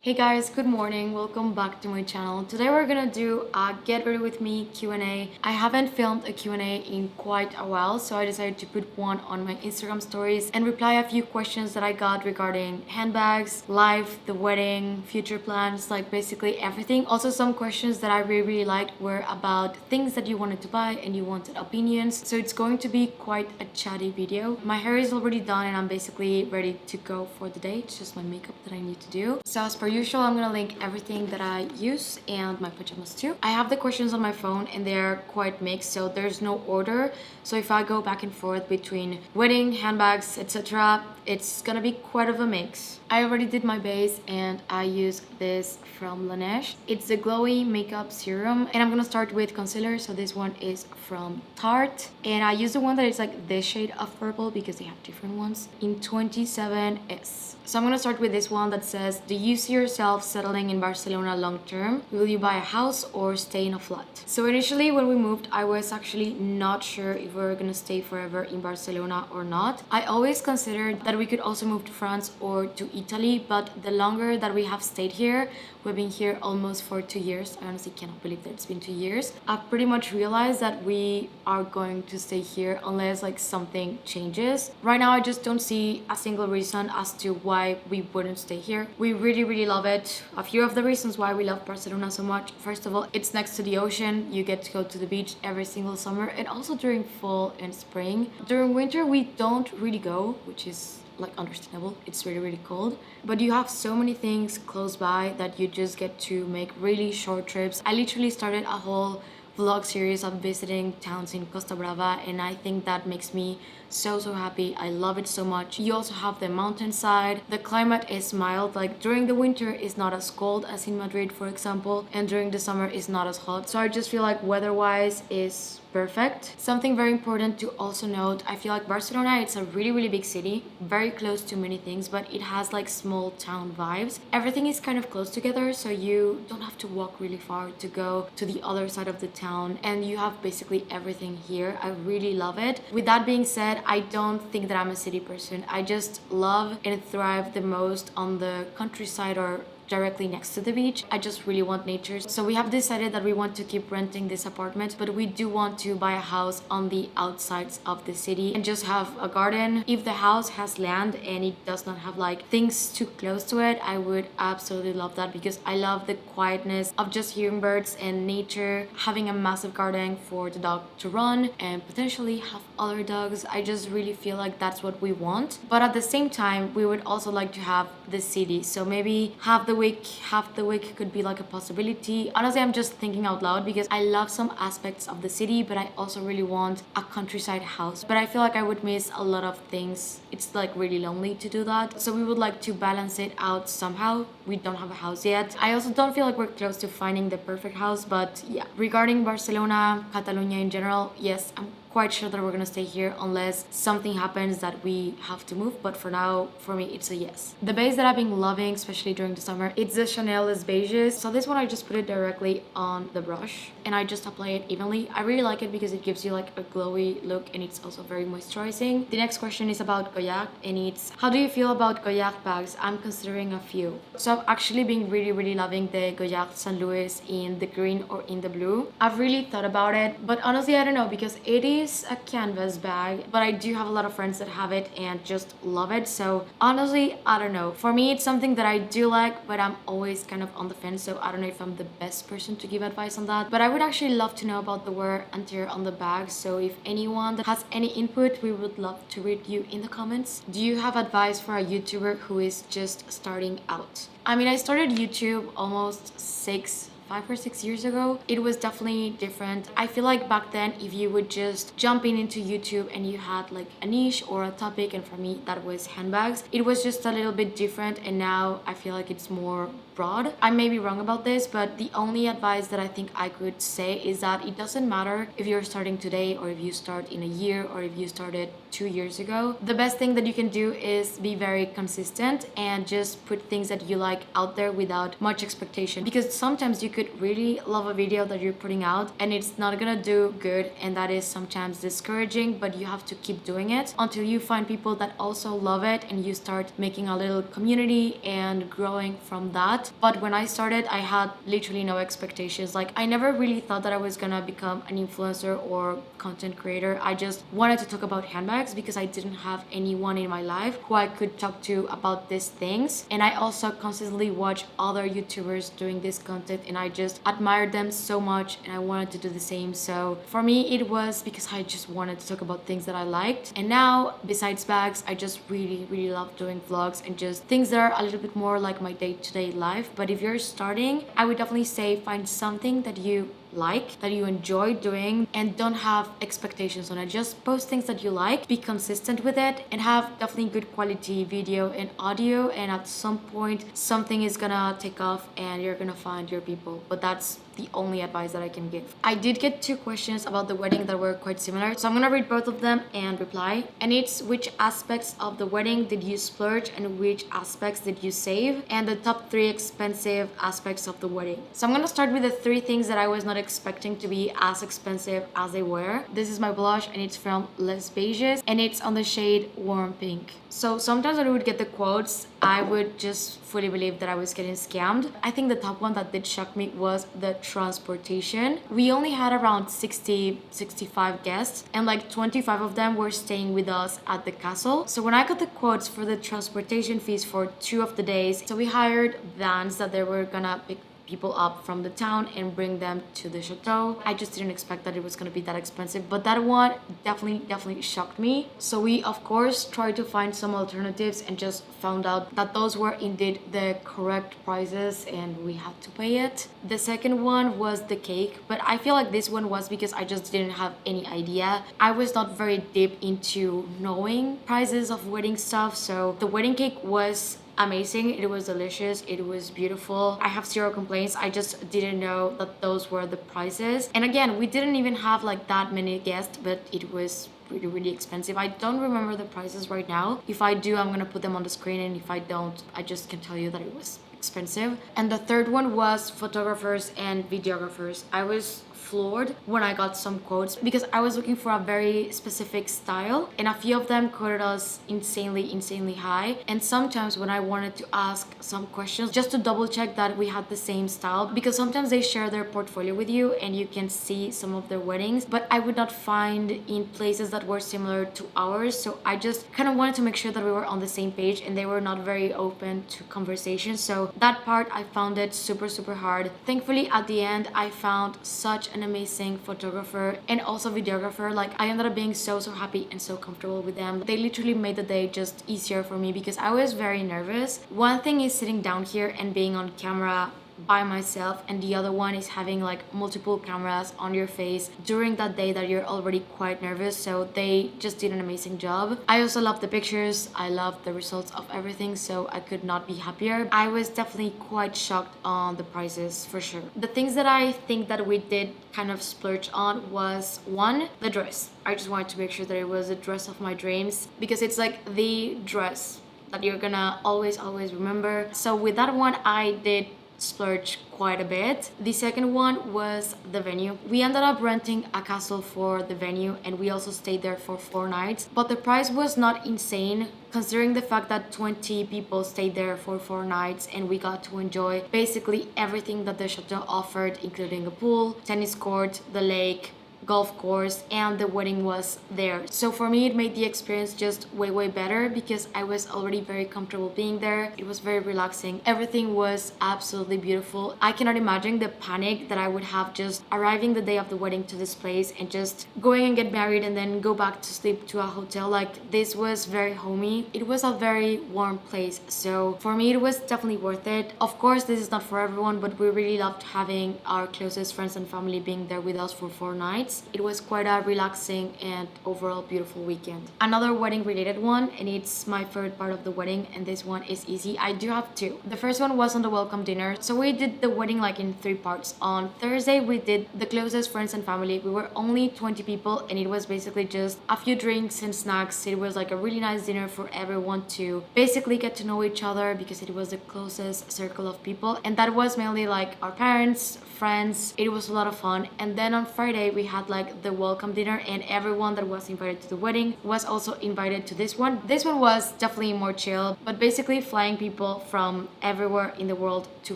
Hey guys, good morning. Welcome back to my channel. Today we're gonna do a get ready with me Q&A. I haven't filmed a Q&A in quite a while, so I decided to put one on my Instagram stories and reply a few questions that I got regarding handbags, life, the wedding, future plans, like basically everything. Also, some questions that I really liked were about things that you wanted to buy and you wanted opinions. So it's going to be quite a chatty video. My hair is already done and I'm basically ready to go for the day. It's just my makeup that I need to do. So as per usual, I'm gonna link everything that I use and my pajamas too. I have the questions on my phone and they're quite mixed, so there's no order. So if I go back and forth between wedding, handbags, etc., it's gonna be quite of a mix. I already did my base and I use this from Laneige. It's the glowy makeup serum and I'm gonna start with concealer. So this one is from Tarte and I use the one that is like this shade of purple because they have different ones in 27S. So I'm gonna start with this one that says, do you see yourself settling in Barcelona long term? Will you buy a house or stay in a flat? So initially when we moved, I was actually not sure if we were gonna stay forever in Barcelona or not. I always considered that we could also move to France or to Italy, but the longer that we have stayed here, we've been here almost for 2 years. I honestly cannot believe that it's been 2 years. I've pretty much realized that we are going to stay here unless like something changes. Right now, I just don't see a single reason as to why we wouldn't stay here. We really love it. A few of the reasons why we love Barcelona so much. First of all, it's next to the ocean. You get to go to the beach every single summer and also during fall and spring. During winter, we don't really go, which is like understandable. It's really cold, but you have so many things close by that you just get to make really short trips. I literally started a whole vlog series of visiting towns in Costa Brava and I think that makes me so happy. I love it so much. You also have the mountainside. The climate is mild, like during the winter it's not as cold as in Madrid, for example, and during the summer it's not as hot. So I just feel like weather-wise is perfect. Something very important to also note, I feel like Barcelona, it's a really big city, very close to many things, but it has like small town vibes. Everything is kind of close together, so you don't have to walk really far to go to the other side of the town, and you have basically everything here. I really love it. With that being said, I don't think that I'm a city person. I just love and thrive the most on the countryside or directly next to the beach. I just really want nature. So we have decided that we want to keep renting this apartment, but we do want to buy a house on the outsides of the city and just have a garden. If the house has land and it does not have like things too close to it, I would absolutely love that because I love the quietness of just hearing birds and nature, having a massive garden for the dog to run and potentially have other dogs. I just really feel like that's what we want. But at the same time, we would also like to have the city. So maybe half the week could be like a possibility. Honestly, I'm just thinking out loud because I love some aspects of the city, but I also really want a countryside house. But I feel like I would miss a lot of things. It's like really lonely to do that. So we would like to balance it out somehow. We don't have a house yet. I also don't feel like we're close to finding the perfect house, but yeah. Regarding Barcelona, Catalonia in general, yes, I'm quite sure that we're gonna stay here unless something happens that we have to move, but for now, for me, it's a yes. The base that I've been loving, especially during the summer, it's the Chanel Les Beiges. So this one, I just put it directly on the brush and I just apply it evenly. I really like it because it gives you like a glowy look and it's also very moisturizing. The next question is about Goyard and it's, how do you feel about Goyard bags? I'm considering a few. So I've actually been really loving the Goyard St. Louis in the green or in the blue. I've really thought about it, but honestly, I don't know because it is a canvas bag, but I do have a lot of friends that have it and just love it. So honestly, I don't know. For me, it's something that I do like, but I'm always kind of on the fence. So I don't know if I'm the best person to give advice on that. But I would actually love to know about the wear and tear on the bag. So if anyone that has any input, we would love to read you in the comments. Do you have advice for a YouTuber who is just starting out? I mean, I started YouTube almost 5 or 6 years ago. It was definitely different. I feel like back then, if you would just jump into YouTube and you had like a niche or a topic, and for me that was handbags, it was just a little bit different, and now I feel like it's more broad. I may be wrong about this, but the only advice that I think I could say is that it doesn't matter if you're starting today or if you start in a year or if you started 2 years ago. The best thing that you can do is be very consistent and just put things that you like out there without much expectation, because sometimes you could really love a video that you're putting out and it's not gonna do good, and that is sometimes discouraging, but you have to keep doing it until you find people that also love it and you start making a little community and growing from that. But when I started, I had literally no expectations. Like, I never really thought that I was gonna become an influencer or content creator. I just wanted to talk about handbags because I didn't have anyone in my life who I could talk to about these things. And I also constantly watch other YouTubers doing this content and I just admired them so much and I wanted to do the same. So for me, it was because I just wanted to talk about things that I liked. And now, besides bags, I just really love doing vlogs and just things that are a little bit more like my day-to-day life. But if you're starting, I would definitely say find something that you like, that you enjoy doing, and don't have expectations on it. Just post things that you like, be consistent with it, and have definitely good quality video and audio, and at some point something is gonna take off and you're gonna find your people. But that's the only advice that I can give. I did get 2 questions about the wedding that were quite similar, so I'm gonna read both of them and reply. And it's, which aspects of the wedding did you splurge and which aspects did you save, and the top 3 expensive aspects of the wedding. So I'm gonna start with the 3 things that I was not expecting to be as expensive as they were. This is my blush and it's from Les Beiges and it's on the shade Warm Pink. So sometimes when I would get the quotes, I would just fully believe that I was getting scammed. I think the top one that did shock me was the transportation. We only had around 65 guests and like 25 of them were staying with us at the castle. So when I got the quotes for the transportation fees for 2 of the days, so we hired vans that they were gonna pick people up from the town and bring them to the chateau. I just didn't expect that it was gonna be that expensive, but that one definitely shocked me. So we of course tried to find some alternatives and just found out that those were indeed the correct prices and we had to pay it. The second one was the cake, but I feel like this one was because I just didn't have any idea. I was not very deep into knowing prices of wedding stuff, so the wedding cake was amazing. It was delicious. It was beautiful. I have 0 complaints. I just didn't know that those were the prices. And again, we didn't even have like that many guests, but it was really expensive. I don't remember the prices right now. If I do, I'm gonna put them on the screen, and if I don't, I just can tell you that it was expensive. And the third one was photographers and videographers. I was floored when I got some quotes because I was looking for a very specific style and a few of them quoted us insanely high. And sometimes when I wanted to ask some questions just to double check that we had the same style, because sometimes they share their portfolio with you and you can see some of their weddings, but I would not find in places that were similar to ours. So I just kind of wanted to make sure that we were on the same page, and they were not very open to conversation. So that part I found it super hard. Thankfully at the end I found such an amazing photographer and also videographer. Like, I ended up being so happy and so comfortable with them. They literally made the day just easier for me because I was very nervous. One thing is sitting down here and being on camera by myself, and the other one is having like multiple cameras on your face during that day that you're already quite nervous. So they just did an amazing job. I also love the pictures. I love the results of everything, so I could not be happier. I was definitely quite shocked on the prices for sure. The things that I think that we did kind of splurge on was, 1, the dress. I just wanted to make sure that it was a dress of my dreams because it's like the dress that you're gonna always remember. So with that one I did splurge quite a bit. The second one was the venue. We ended up renting a castle for the venue and we also stayed there for 4 nights, but the price was not insane considering the fact that 20 people stayed there for 4 nights and we got to enjoy basically everything that the chateau offered, including a pool, tennis court, the lake, golf course, and the wedding was there. So for me it made the experience just way better because I was already very comfortable being there. It was very relaxing. Everything was absolutely beautiful. I cannot imagine the panic that I would have just arriving the day of the wedding to this place and just going and get married and then go back to sleep to a hotel. Like, this was very homey. It was a very warm place, so for me it was definitely worth it. Of course this is not for everyone, but we really loved having our closest friends and family being there with us for 4 nights. nights. It was quite a relaxing and overall beautiful weekend. Another wedding related one, and it's my favorite part of the wedding, and this one is easy. I do have two. The first one was on the welcome dinner. So we did the wedding like in 3 parts. On Thursday we did the closest friends and family. We were only 20 people, and it was basically just a few drinks and snacks. It was like a really nice dinner for everyone to basically get to know each other because it was the closest circle of people, and that was mainly like our parents, friends. It was a lot of fun. And then on Friday we had like the welcome dinner, and everyone that was invited to the wedding was also invited to this one. This one was definitely more chill, but basically flying people from everywhere in the world to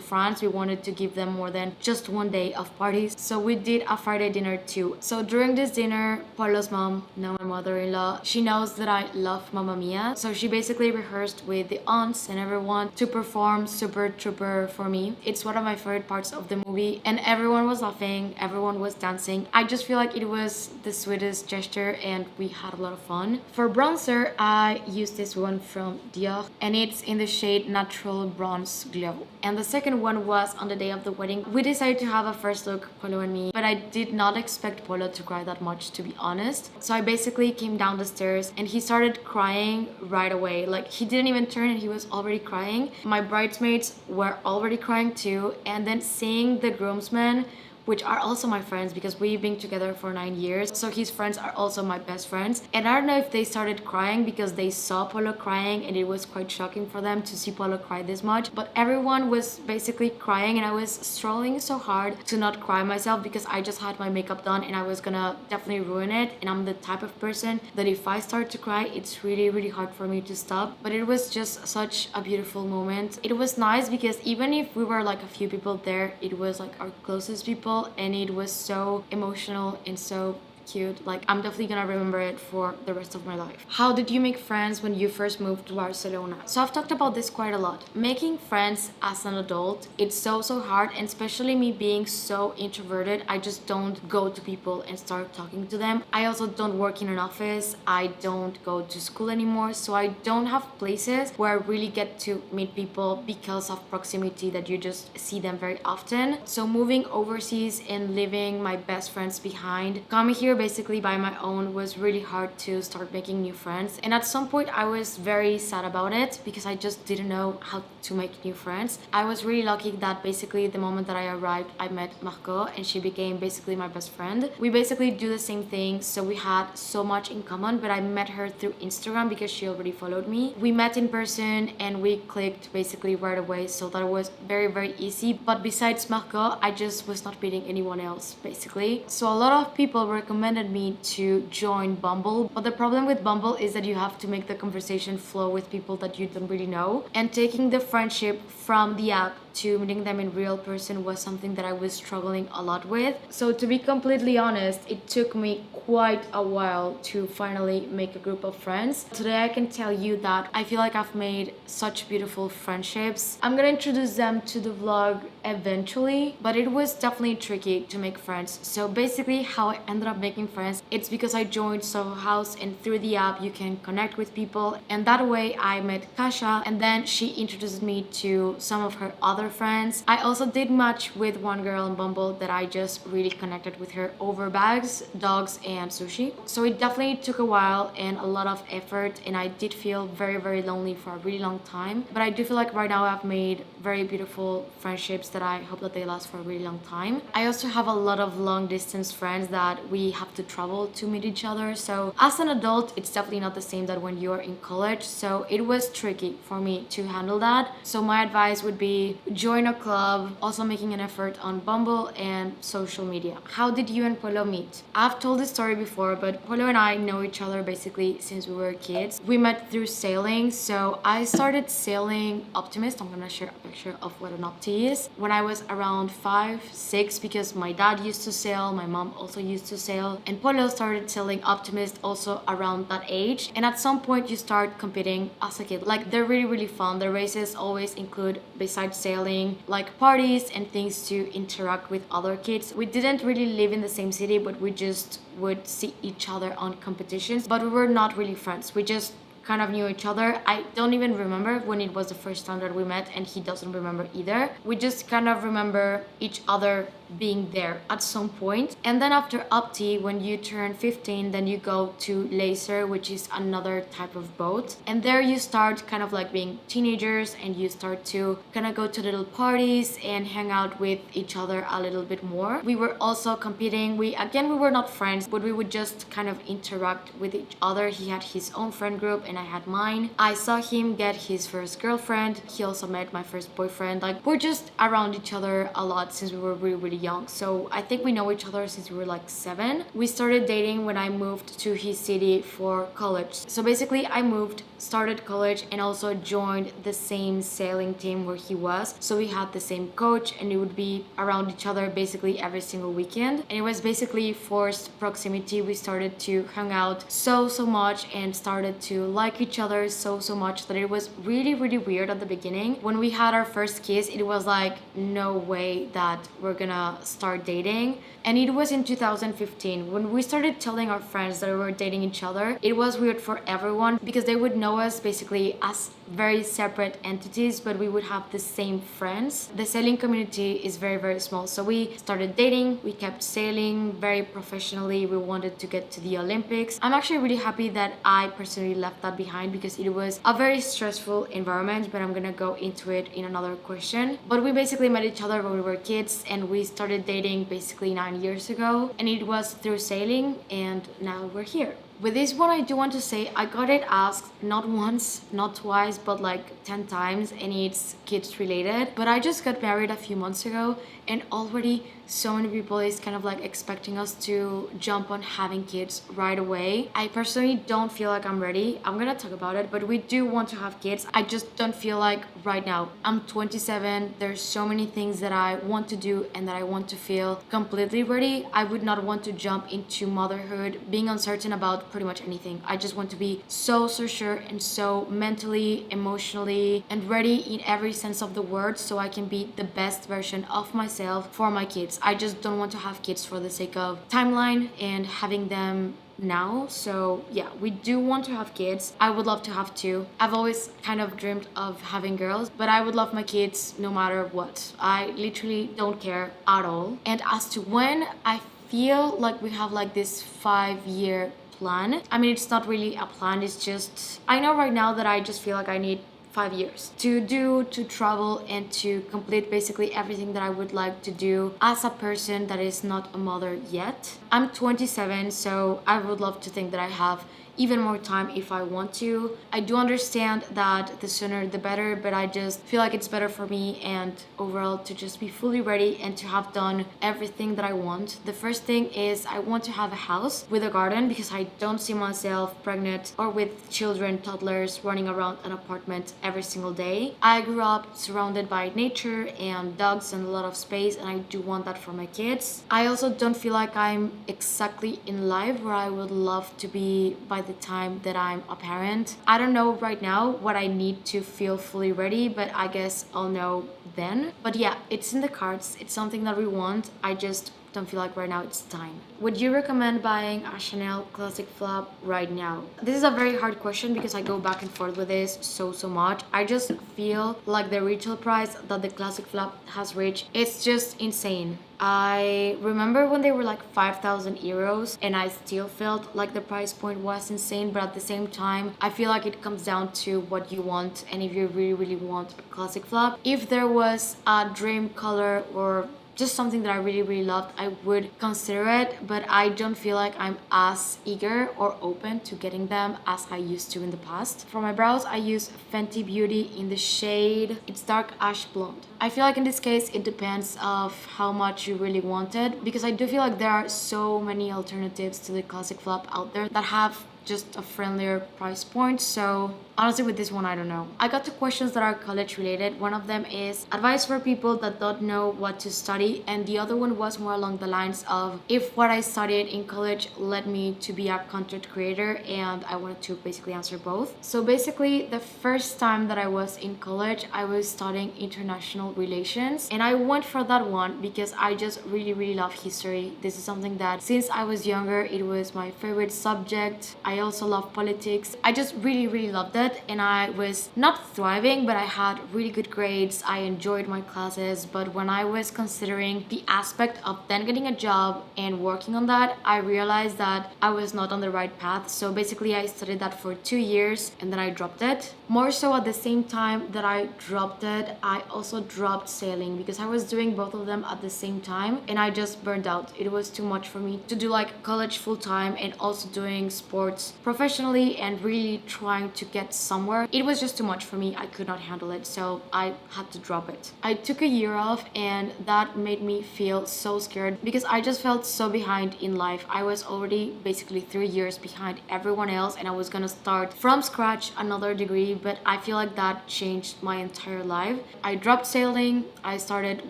France. We wanted to give them more than just one day of parties, so we did a Friday dinner too. So during this dinner, Polo's mom, now my mother-in-law, she knows that I love Mamma Mia, so she basically rehearsed with the aunts and everyone to perform Super Trooper for me. It's one of my favorite parts of the movie, and everyone was laughing, everyone was dancing. I just feel like it was the sweetest gesture, and we had a lot of fun. For bronzer, I used this one from Dior, and it's in the shade Natural Bronze Glow. And the second one was on the day of the wedding. We decided to have a first look, Polo and me, but I did not expect Polo to cry that much, to be honest. So I basically came down the stairs and he started crying right away. Like, he didn't even turn and he was already crying. My bridesmaids were already crying too, and then seeing the groomsmen, which are also my friends because we've been together for 9 years. So his friends are also my best friends. And I don't know if they started crying because they saw Polo crying, and it was quite shocking for them to see Polo cry this much. But everyone was basically crying, and I was struggling so hard to not cry myself because I just had my makeup done and I was gonna definitely ruin it. And I'm the type of person that if I start to cry, it's really, really hard for me to stop. But it was just such a beautiful moment. It was nice because even if we were like a few people there, it was like our closest people, and it was so emotional and so cute. Like, I'm definitely gonna remember it for the rest of my life. How did you make friends when you first moved to Barcelona? So I've talked about this quite a lot. Making friends as an adult, it's so hard, and especially me being so introverted, I just don't go to people and start talking to them. I also don't work in an office. I don't go to school anymore, so I don't have places where I really get to meet people because of proximity, that you just see them very often. So moving overseas and leaving my best friends behind, coming here basically by my own, was really hard to start making new friends. And at some point I was very sad about it because I just didn't know how to make new friends. I was really lucky that basically the moment that I arrived, I met Marco, and she became basically my best friend. We basically do the same thing, so we had so much in common. But I met her through Instagram because she already followed me. We met in person and we clicked basically right away, so that was very easy. But besides Marco, I just was not meeting anyone else basically. So a lot of people recommended me to join Bumble, but the problem with Bumble is that you have to make the conversation flow with people that you don't really know, and taking the friendship from the app to meeting them in real person was something that I was struggling a lot with. So to be completely honest, it took me quite a while to finally make a group of friends. Today I can tell you that I feel like I've made such beautiful friendships. I'm gonna introduce them to the vlog eventually, but it was definitely tricky to make friends. So basically how I ended up making friends, it's because I joined Soho House, and through the app you can connect with people, and that way I met Kasha, and then she introduced me to some of her other friends. I also did match with one girl on Bumble that I just really connected with her over bags, dogs, and sushi. So it definitely took a while and a lot of effort, and I did feel very lonely for a really long time. But I do feel like right now I've made very beautiful friendships that I hope that they last for a really long time. I also have a lot of long distance friends that we have to travel to meet each other. So as an adult, it's definitely not the same that when you're in college. So it was tricky for me to handle that. So my advice would be join a club, also making an effort on Bumble and social media. How did you and Polo meet? I've told this story before, but Polo and I know each other basically since we were kids. We met through sailing. So I started sailing Optimist. I'm gonna share a picture of what an Opti is. When I was around 5, 6, because my dad used to sail, my mom also used to sail, and Polo started sailing Optimist also around that age. And at some point you start competing as a kid. Like, they're really fun. The races always include, besides sailing, like parties and things to interact with other kids. We didn't really live in the same city, but we just would see each other on competitions, but we were not really friends. We just kind of knew each other. I don't even remember when it was the first time that we met, and he doesn't remember either. We just kind of remember each other being there at some point. And then after Opti, when you turn 15, then you go to Laser, which is another type of boat. And there you start kind of like being teenagers, and you start to kind of go to little parties and hang out with each other a little bit more. We were also competing. We were not friends, but we would just kind of interact with each other. He had his own friend group and I had mine. I saw him get his first girlfriend. He also met my first boyfriend. Like, we're just around each other a lot since we were really, really young. So I think we know each other since we were like 7. We started dating when I moved to his city for college. So basically I moved, started college, and also joined the same sailing team where he was. So we had the same coach, and we would be around each other basically every single weekend. And it was basically forced proximity. We started to hang out so much and started to like each other so much that it was really, really weird at the beginning. When we had our first kiss, it was like, no way that we're gonna start dating. And it was in 2015 when we started telling our friends that we were dating each other. It was weird for everyone because they would know us basically as very separate entities, but we would have the same friends. The sailing community is very, very small. So we started dating, we kept sailing very professionally. We wanted to get to the Olympics. I'm actually really happy that I personally left that behind because it was a very stressful environment, but I'm gonna go into it in another question. But we basically met each other when we were kids, and we started dating basically 9 years ago, and it was through sailing, and now we're here. With this one, I do want to say I got it asked not once, not twice, but like 10 times, and it's kids related. But I just got married a few months ago, and already so many people is kind of like expecting us to jump on having kids right away. I personally don't feel like I'm ready. I'm gonna talk about it, but we do want to have kids. I just don't feel like right now. I'm 27. There's so many things that I want to do and that I want to feel completely ready. I would not want to jump into motherhood being uncertain about pretty much anything. I just want to be so sure and so mentally, emotionally, and ready in every sense of the word, so I can be the best version of myself for my kids. I just don't want to have kids for the sake of timeline and having them now. So yeah, we do want to have kids. I would love to have 2. I've always kind of dreamed of having girls, but I would love my kids no matter what. I literally don't care at all. And as to when, I feel like we have like this 5-year plan. I mean, it's not really a plan, it's just, I know right now that I just feel like I need 5 years to travel and to complete basically everything that I would like to do as a person that is not a mother yet. I'm 27, so I would love to think that I have even more time if I want to. I do understand that the sooner the better, but I just feel like it's better for me and overall to just be fully ready and to have done everything that I want. The first thing is I want to have a house with a garden because I don't see myself pregnant or with children, toddlers running around an apartment every single day. I grew up surrounded by nature and dogs and a lot of space, and I do want that for my kids. I also don't feel like I'm exactly in life where I would love to be by the time that I'm a parent. I don't know right now what I need to feel fully ready, but I guess I'll know then. But yeah, it's in the cards. It's something that we want. I just don't feel like right now it's time. Would you recommend buying a Chanel classic flap right now? This is a very hard question because I go back and forth with this so much. I just feel like the retail price that the classic flap has reached, it's just insane. I remember when they were like 5,000 euros, and I still felt like the price point was insane, but at the same time I feel like it comes down to what you want, and if you really want a classic flap. If there was a dream color or just something that I really loved, I would consider it, but I don't feel like I'm as eager or open to getting them as I used to in the past. For my brows, I use Fenty Beauty in the shade, it's dark ash blonde. I feel like in this case it depends of how much you really want it, because I do feel like there are so many alternatives to the classic flap out there that have just a friendlier price point. So honestly, with this one, I don't know. I got 2 questions that are college related. One of them is advice for people that don't know what to study, and the other one was more along the lines of if what I studied in college led me to be a content creator, and I wanted to basically answer both. So basically, the first time that I was in college, I was studying international relations, and I went for that one because I just really love history. This is something that since I was younger, it was my favorite subject. I I also love politics. I just really loved it, and I was not thriving, but I had really good grades. I enjoyed my classes, but when I was considering the aspect of then getting a job and working on that, I realized that I was not on the right path. So basically I studied that for 2 years and then I dropped it. More so at the same time that I dropped it, I also dropped sailing because I was doing both of them at the same time and I just burned out. It was too much for me to do like college full time and also doing sports professionally and really trying to get somewhere. It was just too much for me. I could not handle it, so I had to drop it. I took a year off and that made me feel so scared because I just felt so behind in life. I was already basically 3 years behind everyone else and I was gonna start from scratch another degree, but I feel like that changed my entire life. I dropped sailing, I started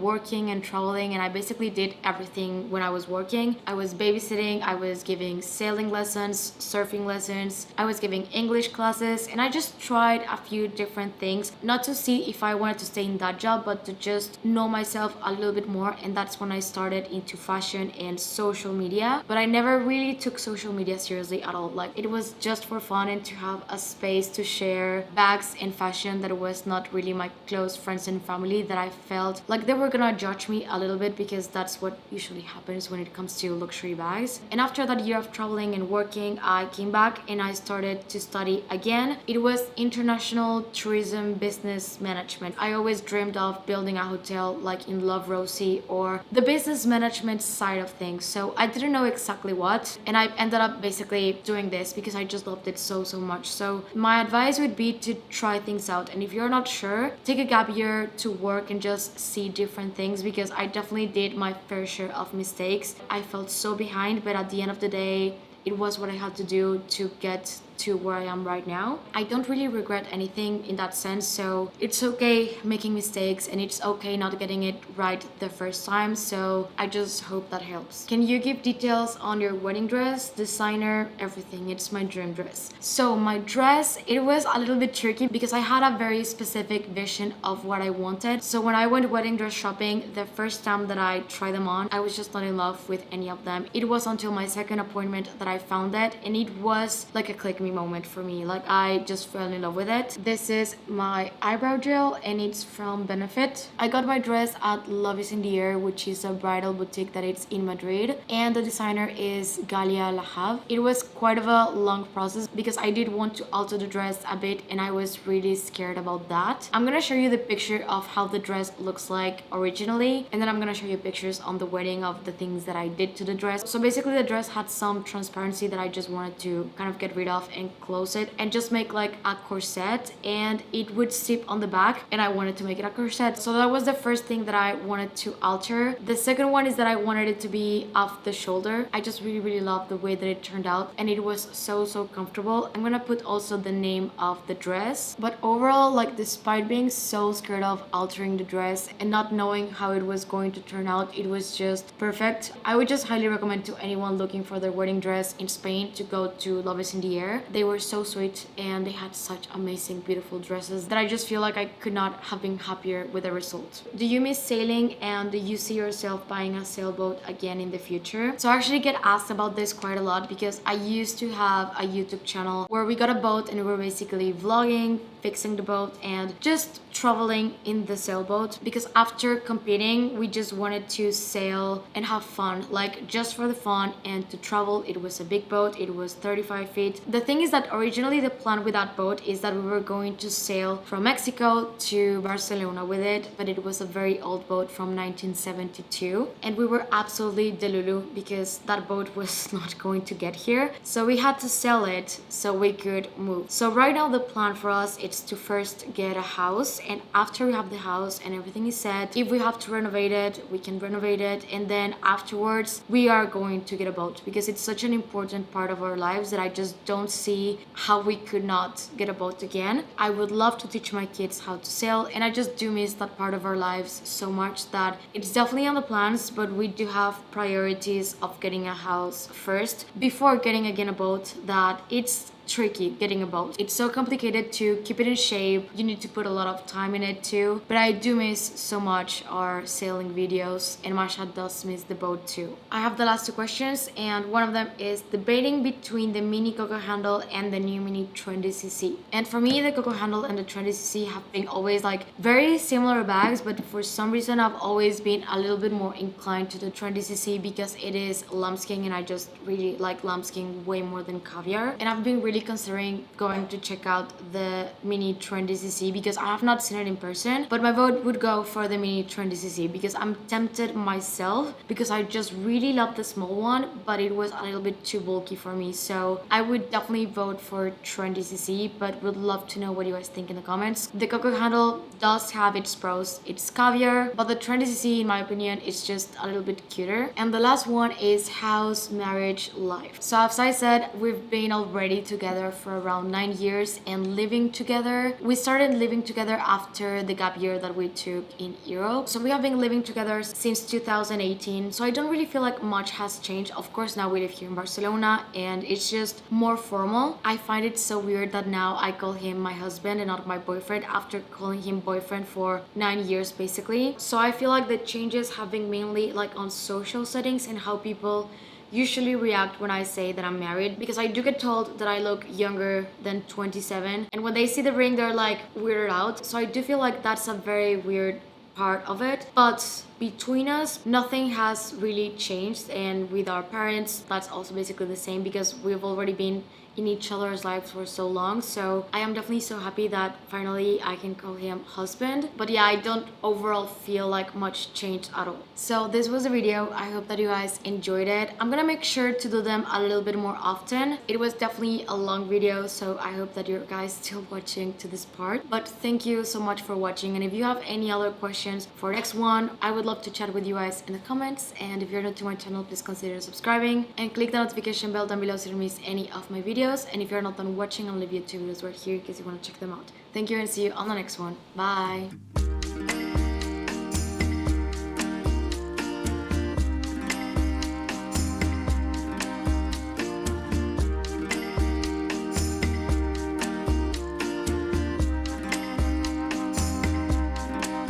working and traveling, and I basically did everything when I was working. I was babysitting, I was giving sailing lessons, surfing lessons, I was giving English classes, and I just tried a few different things, not to see if I wanted to stay in that job, but to just know myself a little bit more. And that's when I started into fashion and social media. But I never really took social media seriously at all. Like, it was just for fun and to have a space to share bags and fashion that was not really my close friends and family, that I felt like they were gonna judge me a little bit, because that's what usually happens when it comes to luxury bags. And after that year of traveling and working, I came back and I started to study again. It was international tourism business management. I always dreamed of building a hotel like in Love Rosie, or the business management side of things. So I didn't know exactly what, and I ended up basically doing this because I just loved it so much. So my advice would be to try things out, and if you're not sure, take a gap year to work and just see different things, because I definitely did my fair share of mistakes. I felt so behind, but at the end of the day, it was what I had to do to get to where I am right now. I don't really regret anything in that sense, so it's okay making mistakes and it's okay not getting it right the first time. So I just hope that helps. Can you give details on your wedding dress, designer, everything? It's my dream dress. So my dress, it was a little bit tricky because I had a very specific vision of what I wanted. So when I went wedding dress shopping, the first time that I tried them on, I was just not in love with any of them. It was until my second appointment that I found it, and it was like a click me moment for me. Like, I just fell in love with it. This is my eyebrow gel and it's from Benefit. I got my dress at Love is in the Air, which is a bridal boutique that it's in Madrid, and the designer is Galia Lahav. It was quite of a long process because I did want to alter the dress a bit and I was really scared about that. I'm gonna show you the picture of how the dress looks like originally, and then I'm gonna show you pictures on the wedding of the things that I did to the dress. So basically the dress had some transparency that I just wanted to kind of get rid of and close it and just make like a corset, and it would zip on the back, and I wanted to make it a corset. So that was the first thing that I wanted to alter. The second one is that I wanted it to be off the shoulder. I just really loved the way that it turned out, and it was so comfortable. I'm gonna put also the name of the dress. But overall, like, despite being so scared of altering the dress and not knowing how it was going to turn out, it was just perfect. I would just highly recommend to anyone looking for their wedding dress in Spain to go to Love is in the Air. They were so sweet and they had such amazing, beautiful dresses that I just feel like I could not have been happier with the result. Do you miss sailing, and do you see yourself buying a sailboat again in the future? So I actually get asked about this quite a lot because I used to have a YouTube channel where we got a boat and we were basically vlogging, fixing the boat, and just traveling in the sailboat, because after competing we just wanted to sail and have fun, like just for the fun and to travel. It was a big boat, it was 35 feet. The thing is that originally the plan with that boat is that we were going to sail from Mexico to Barcelona with it, but it was a very old boat from 1972 and we were absolutely delulu because that boat was not going to get here, so we had to sell it so we could move. So right now the plan for us is to first get a house, and after we have the house and everything is set, if we have to renovate it, we can renovate it, and then afterwards we are going to get a boat because it's such an important part of our lives that I just don't see how we could not get a boat again. I would love to teach my kids how to sail, and I just do miss that part of our lives so much that it's definitely on the plans, but we do have priorities of getting a house first before getting again a boat. That it's tricky getting a boat. It's so complicated to keep it in shape. You need to put a lot of time in it too. But I do miss so much our sailing videos, and Masha does miss the boat too. I have the last two questions, and one of them is debating between the mini Coco handle and the new mini Trendy CC. And for me, the Coco handle and the Trendy CC have been always like very similar bags, but for some reason I've always been a little bit more inclined to the Trendy CC because it is lambskin, and I just really like lambskin way more than caviar. And I've been really considering going to check out the mini Trendy CC because I have not seen it in person, but my vote would go for the mini Trendy CC because I'm tempted myself because I just really love the small one, but it was a little bit too bulky for me. So I would definitely vote for Trendy CC, but would love to know what you guys think in the comments. The Coco handle does have its pros. It's caviar, but the Trendy CC, in my opinion, is just a little bit cuter. And the last one is house, marriage, life. So as I said, we've been already together for around 9 years and living together. We started living together after the gap year that we took in Europe. So we have been living together since 2018. So I don't really feel like much has changed. Of course, now we live here in Barcelona and it's just more formal. I find it so weird that now I call him my husband and not my boyfriend after calling him boyfriend for 9 years basically. So I feel like the changes have been mainly like on social settings and how people usually react when I say that I'm married, because I do get told that I look younger than 27, and when they see the ring they're like weirded out. So I do feel like that's a very weird part of it, but between us nothing has really changed, and with our parents that's also basically the same because we've already been in each other's lives for so long. So I am definitely so happy that finally I can call him husband. But yeah, I don't overall feel like much changed at all. So this was the video. I hope that you guys enjoyed it. I'm gonna make sure to do them a little bit more often. It was definitely a long video, so I hope that you guys still watching to this part. But thank you so much for watching, and if you have any other questions for next one, I would love to chat with you guys in the comments. And if you're new to my channel, please consider subscribing and click the notification bell down below so you don't miss any of my videos. And if you're not done watching, I'll leave you 2 videos right here in case you want to check them out. Thank you and see you on the next one. Bye!